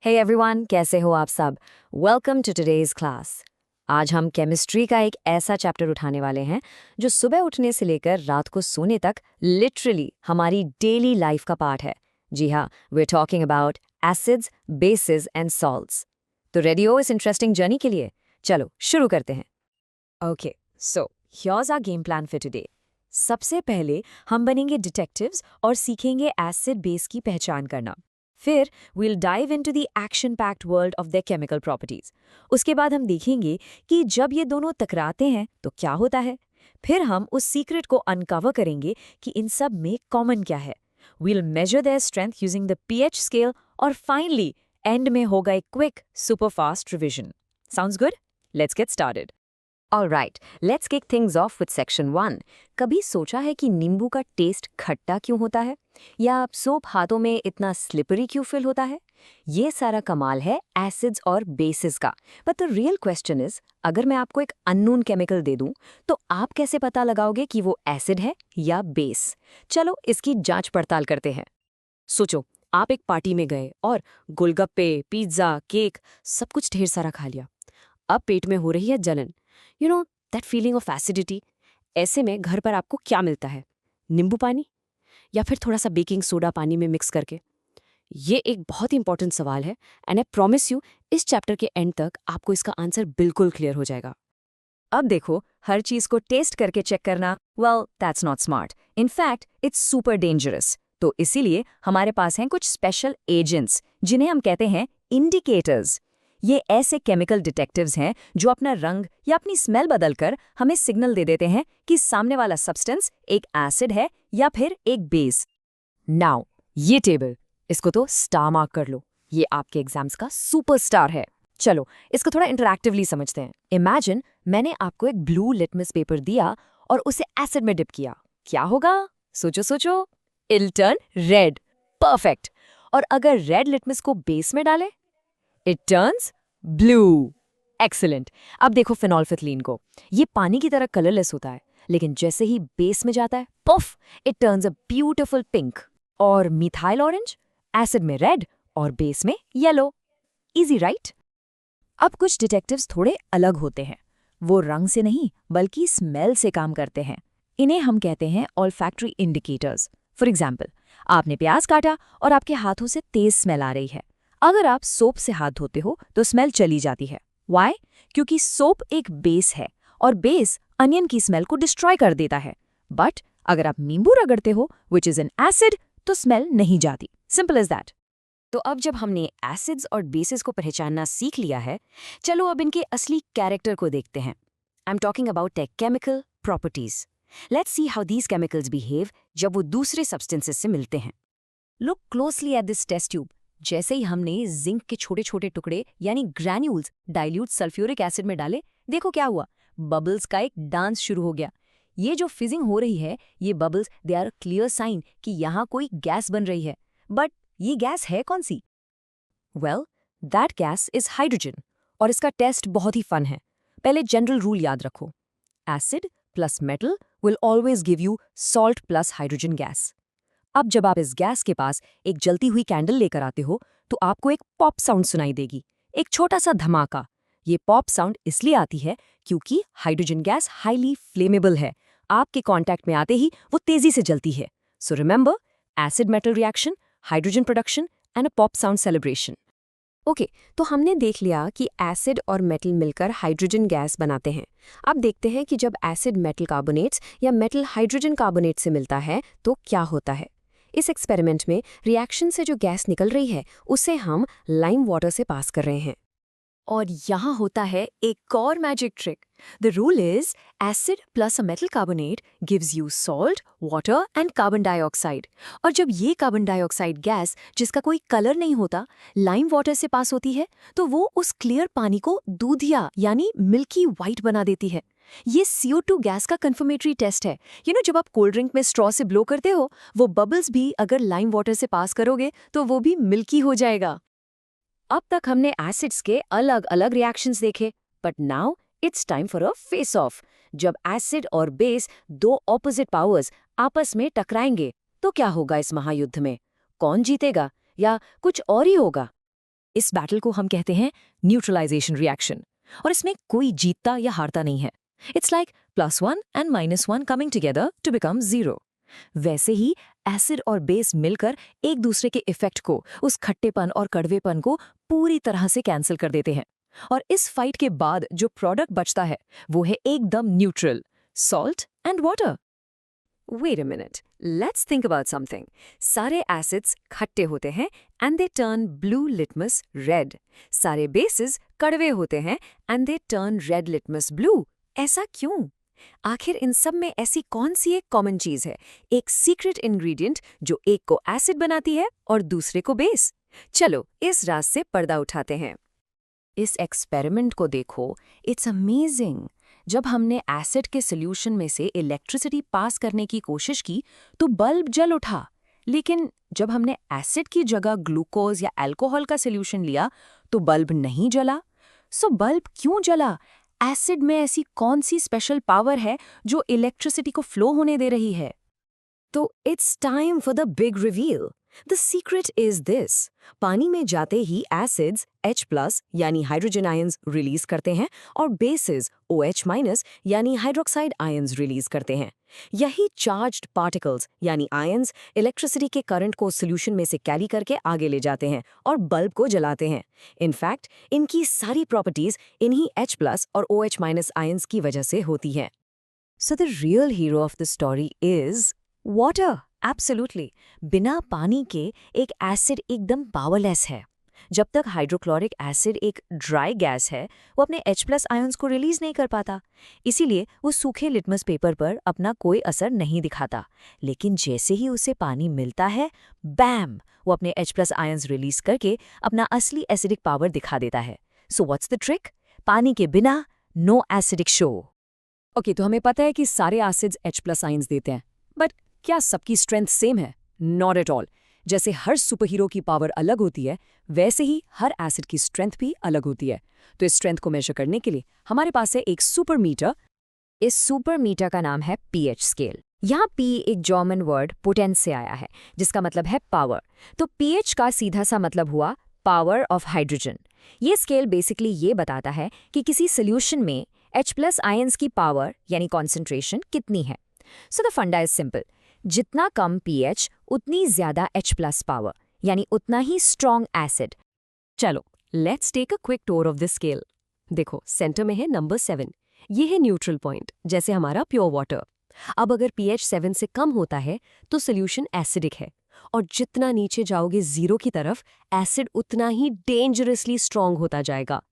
Hey everyone, कैसे हो आप सब। Welcome to today's class. आज हम केमिस्ट्री का एक ऐसा चैप्टर उठाने वाले हैं जो सुबह उठने से लेकर रात को सोने तक लिटरली हमारी डेली लाइफ का पार्ट है। जी हाँ, we are talking about acids, bases and salts. तो रेडी हो इस इंटरेस्टिंग जर्नी के लिए? चलो शुरू करते हैं। Okay, so here's our game plan for today. सबसे पहले हम बनेंगे डिटेक्टिव्स और सीखेंगे एसिड बेस की पहचान करना। फिर we'll dive into the action-packed world of their chemical properties। उसके बाद हम देखेंगे कि जब ये दोनों टकराते हैं तो क्या होता है। फिर हम उस सीक्रेट को अनकवर करेंगे कि इन सब में कॉमन क्या है। We'll measure their strength using the pH scale और फाइनली एंड में होगा एक quick super fast revision. Sounds good? Let's get started। Alright, let's kick things off with section 1। कभी सोचा है कि नींबू का टेस्ट खट्टा क्यों होता है, या सोप हाथों में इतना स्लिपरी क्यों फील होता है? ये सारा कमाल है एसिड्स और बेसिस का। But the real question is, अगर मैं आपको एक अननोन केमिकल दे दूं तो आप कैसे पता लगाओगे कि वो एसिड है या बेस? चलो इसकी जांच पड़ताल करते हैं। सोचो, आप एक पार्टी में गए और गोलगप्पे, पिज्जा, केक सब कुछ ढेर सारा खा लिया। अब पेट में हो रही है जलन, you know that feeling of acidity. ऐसे में घर पर आपको क्या मिलता है? नींबू पानी या फिर थोड़ा सा बेकिंग सोडा पानी में मिक्स करके? ये एक बहुत ही इंपॉर्टेंट सवाल है एंड आई प्रॉमिस यू इस चैप्टर के एंड तक आपको इसका आंसर बिल्कुल क्लियर हो जाएगा। अब देखो, हर चीज को टेस्ट करके चेक करना, well that's not smart. In fact it's super dangerous. तो इसीलिए हमारे पास हैं कुछ स्पेशल एजेंट्स जिन्हें हम कहते हैं इंडिकेटर्स। ये ऐसे केमिकल डिटेक्टिव्स हैं जो अपना रंग या अपनी स्मेल बदलकर हमें सिग्नल दे देते हैं कि सामने वाला सब्सटेंस एक एसिड है या फिर एक बेस। नाउ ये टेबल, इसको तो स्टार मार्क कर लो। ये आपके एग्जाम्स का सुपरस्टार है। चलो इसको थोड़ा इंटरैक्टिवली समझते हैं। इमेजिन मैंने आपको एक ब्लू लिटमस पेपर दिया और उसे एसिड में डिप किया। क्या होगा? सोचो सोचो। It turn red. परफेक्ट। और अगर रेड लिटमस को बेस में डालें, इट टर्न्स ब्लू। एक्सीलेंट। अब देखो फिनोल्फिथलीन को, ये पानी की तरह कलरलेस होता है, लेकिन जैसे ही बेस में जाता है, puff, it turns a beautiful pink. और मिथाइल ऑरेंज, एसिड में रेड और बेस में येलो। Easy right? अब कुछ डिटेक्टिव्स थोड़े अलग होते हैं। वो रंग से नहीं बल्कि स्मेल से काम करते हैं। इन्हें हम कहते हैं ऑल्फैक्टरी इंडिकेटर्स। फॉर एग्जाम्पल, आपने प्याज काटा और आपके हाथों से तेज स्मेल आ रही है। अगर आप सोप से हाथ धोते हो तो स्मेल चली जाती है। वाई? क्योंकि सोप एक बेस है और बेस अनियन की स्मेल को डिस्ट्रॉय कर देता है। बट अगर आप नींबू रगड़ते हो विच इज एन एसिड, तो स्मेल नहीं जाती। Simple as that. तो अब जब हमने एसिड्स और बेसिस को पहचानना सीख लिया है, चलो अब इनके असली कैरेक्टर को देखते हैं। I am talking about their chemical properties. Let's see how these chemicals behave जब वो दूसरे सब्सटेंसेस से मिलते हैं। Look closely at this test tube. जैसे ही हमने जिंक के छोटे छोटे टुकड़े यानी ग्रैन्यूल्स डाइल्यूट सल्फ्यूरिक एसिड में डाले, देखो क्या हुआ। बबल्स का एक डांस शुरू हो गया। ये जो फिजिंग हो रही है, ये bubbles they are clear sign कि यहाँ कोई गैस बन रही है। बट ये गैस है कौन सी? Well, that gas is hydrogen. और इसका टेस्ट बहुत ही फन है। पहले जनरल रूल याद रखो, acid plus metal will always give you salt plus hydrogen gas. अब जब आप इस गैस के पास एक जलती हुई कैंडल लेकर आते हो तो आपको एक पॉप साउंड सुनाई देगी, एक छोटा सा धमाका। ये पॉप साउंड इसलिए आती है क्योंकि हाइड्रोजन गैस हाईली फ्लेमेबल है। आपके कांटेक्ट में आते ही वो तेजी से जलती है। So remember, acid metal reaction, hydrogen production and a pop sound celebration. Okay, तो हमने देख लिया कि एसिड और मेटल मिलकर हाइड्रोजन गैस बनाते हैं। अब देखते हैं कि जब एसिड मेटल कार्बोनेट्स या मेटल हाइड्रोजन कार्बोनेट से मिलता है तो क्या होता है। इस एक्सपेरिमेंट में रिएक्शन से जो गैस निकल रही है उसे हम लाइम वाटर से पास कर रहे हैं। और यहाँ होता है एक और magic trick. The rule is acid plus a metal carbonate gives you salt, water and carbon dioxide. और जब ये कार्बन डाइऑक्साइड गैस, जिसका कोई कलर नहीं होता, लाइम वाटर से पास होती है तो वो उस क्लियर पानी को दूधिया यानी मिल्की वाइट बना देती है। ये CO2 गैस का कंफर्मेटरी टेस्ट है। जब आप कोल्ड ड्रिंक में स्ट्रॉ से ब्लो करते हो, वो बबल्स भी अगर लाइम वाटर से पास करोगे तो वो भी मिल्की हो जाएगा। अब तक हमने एसिड्स के अलग अलग रिएक्शंस देखे, but now it's time for a face of. जब एसिड और बेस, दो ऑपोजिट पावर्स, आपस में टकराएंगे तो क्या होगा इस महायुद्ध में? कौन जीतेगा या कुछ और ही होगा? इस बैटल को हम कहते हैं न्यूट्रलाइजेशन रिएक्शन, और इसमें कोई जीतता या हारता नहीं है। It's like +1 and -1 coming together to become 0। वैसे ही एसिड और बेस मिलकर एक दूसरे के इफेक्ट को, उस खट्टेपन और कड़वेपन को पूरी तरह से कैंसिल कर देते हैं, और इस फाइट के बाद जो प्रोडक्ट बचता है वो है एकदम neutral, salt and water. Wait a minute. Let's think about something. सारे acids खट्टे होते हैं and they turn blue litmus red. सारे bases कड़वे होते हैं and they turn red litmus blue. ऐसा क्यों? आखिर इन सब में ऐसी कौन सी एक कॉमन चीज है, एक सीक्रेट इंग्रेडिएंट जो एक को एसिड बनाती है और दूसरे को बेस? चलो इस राज से पर्दा उठाते हैं। इस एक्सपेरिमेंट को देखो, इट्स अमेजिंग। जब हमने एसिड के सॉल्यूशन में से इलेक्ट्रिसिटी पास करने की कोशिश की तो बल्ब जल उठा, लेकिन जब हमने एसिड की जगह ग्लूकोज या अल्कोहल का सॉल्यूशन लिया तो बल्ब नहीं जला। सो बल्ब क्यों जला? एसिड में ऐसी कौन सी स्पेशल पावर है जो इलेक्ट्रिसिटी को फ्लो होने दे रही है? तो it's time for the big reveal. The secret is this. पानी में जाते ही एसिड्स H+ यानी हाइड्रोजन आयंस रिलीज करते हैं और बेसिस OH- यानी हाइड्रोक्साइड आयंस रिलीज करते हैं। यही चार्ज्ड पार्टिकल्स यानी आयंस इलेक्ट्रिसिटी के करंट को सॉल्यूशन में से कैरी करके आगे ले जाते हैं और बल्ब को जलाते हैं। इनफैक्ट इनकी सारी प्रॉपर्टीज इन्हीं H+ और OH- आयंस की वजह से होती हैं। So the real hero of the story is water. Absolutely. बिना पानी के एक एसिड एकदम पावरलेस है। जब तक हाइड्रोक्लोरिक एसिड एक ड्राई गैस है, वो अपने H+ आयंस को रिलीज नहीं कर पाता, इसीलिए वो सूखे लिटमस पेपर पर अपना कोई असर नहीं दिखाता। लेकिन जैसे ही उसे पानी मिलता है, बैम, वो अपने H+ आयंस रिलीज करके अपना असली एसिडिक पावर दिखा देता है। So what's the trick? पानी के बिना नो एसिडिक शो। ओके, तो हमें पता है कि सारे एसिड्स H+ आयंस देते हैं, बट क्या सबकी स्ट्रेंथ सेम है? Not at all. जैसे हर सुपरहीरो की पावर अलग होती है, वैसे ही हर एसिड की स्ट्रेंथ भी अलग होती है। तो इस स्ट्रेंथ को मेजर करने के लिए हमारे पास है एक सुपर मीटर। इस सुपर मीटर का नाम है pH स्केल। यहाँ P एक जर्मन वर्ड पोटेंस से आया है, जिसका मतलब है पावर। तो pH का सीधा सा मतलब हुआ पावर ऑफ हाइड्रोजन। ये स्केल बेसिकली ये बताता है कि किसी सोल्यूशन में H+ आयंस की पावर यानी कॉन्सेंट्रेशन कितनी है। So the funda is simple. जितना कम pH उतनी ज्यादा H+ पावर, यानी उतना ही स्ट्रॉन्ग एसिड। चलो let's take a quick tour of this scale. देखो सेंटर में है नंबर 7। ये है न्यूट्रल पॉइंट, जैसे हमारा प्योर वाटर। अब अगर pH 7 से कम होता है तो सोल्यूशन एसिडिक है, और जितना नीचे जाओगे 0 की तरफ, एसिड उतना ही डेंजरसली स्ट्रॉन्ग होता जाएगा।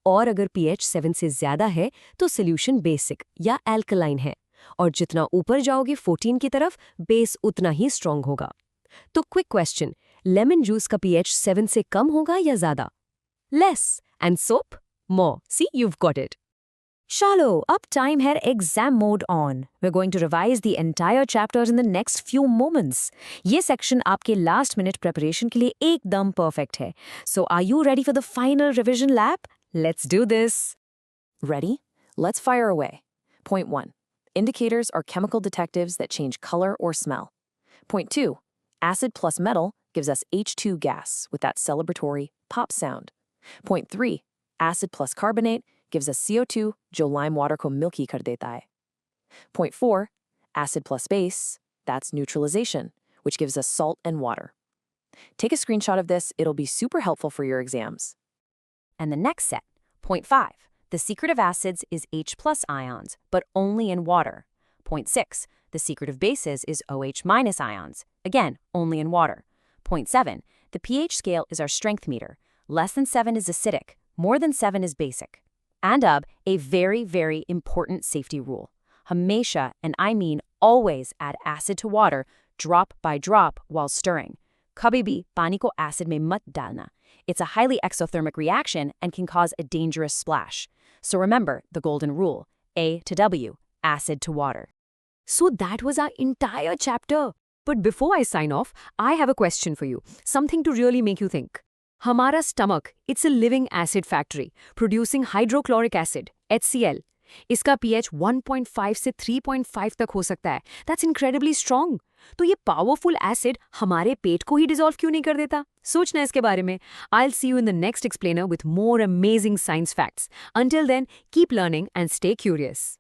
और अगर pH 7 से ज्यादा है तो सोल्यूशन बेसिक या एल्कलाइन है, और जितना ऊपर जाओगे 14 की तरफ, बेस उतना ही स्ट्रॉन्ग होगा। तो क्विक क्वेश्चन, लेमन जूस का pH 7 से कम होगा या ज्यादा? Less. And soap? More. See, you've got it. Shallow, up time है exam mode on. We're going to revise the entire chapters in the next few moments. ये section आपके last minute preparation के लिए एकदम perfect है. So are you ready for the final revision lab? Let's do this. Ready? Let's fire away. Point 1. Indicators are chemical detectives that change color or smell. Point 2. Acid plus metal gives us H2 gas with that celebratory pop sound. Point 3. Acid plus carbonate gives us CO2 जो lime water को milky कर देता है. Point 4. Acid plus base, that's neutralization, which gives us salt and water. Take a screenshot of this, it'll be super helpful for your exams. And the next set, point 5. The secret of acids is H+ ions, but only in water. Point 6. The secret of bases is OH- ions, again, only in water. Point 7. The pH scale is our strength meter. Less than 7 is acidic, more than 7 is basic. And a very, very important safety rule. Hamesha, and I mean always, add acid to water, drop by drop, while stirring. Kabhi bhi pani ko acid mein mat dalna. It's a highly exothermic reaction and can cause a dangerous splash. So remember the golden rule, A to W, acid to water. So that was our entire chapter. But before I sign off, I have a question for you. Something to really make you think. हमारा stomach, it's a living acid factory, producing hydrochloric acid, HCl. इसका pH 1.5 से 3.5 तक हो सकता है. That's incredibly strong. तो ये powerful acid हमारे पेट को ही डिसॉल्व क्यों नहीं कर देता? सोचना इसके बारे में। I will see you in the next explainer with more amazing science facts. Until then, keep learning and stay curious.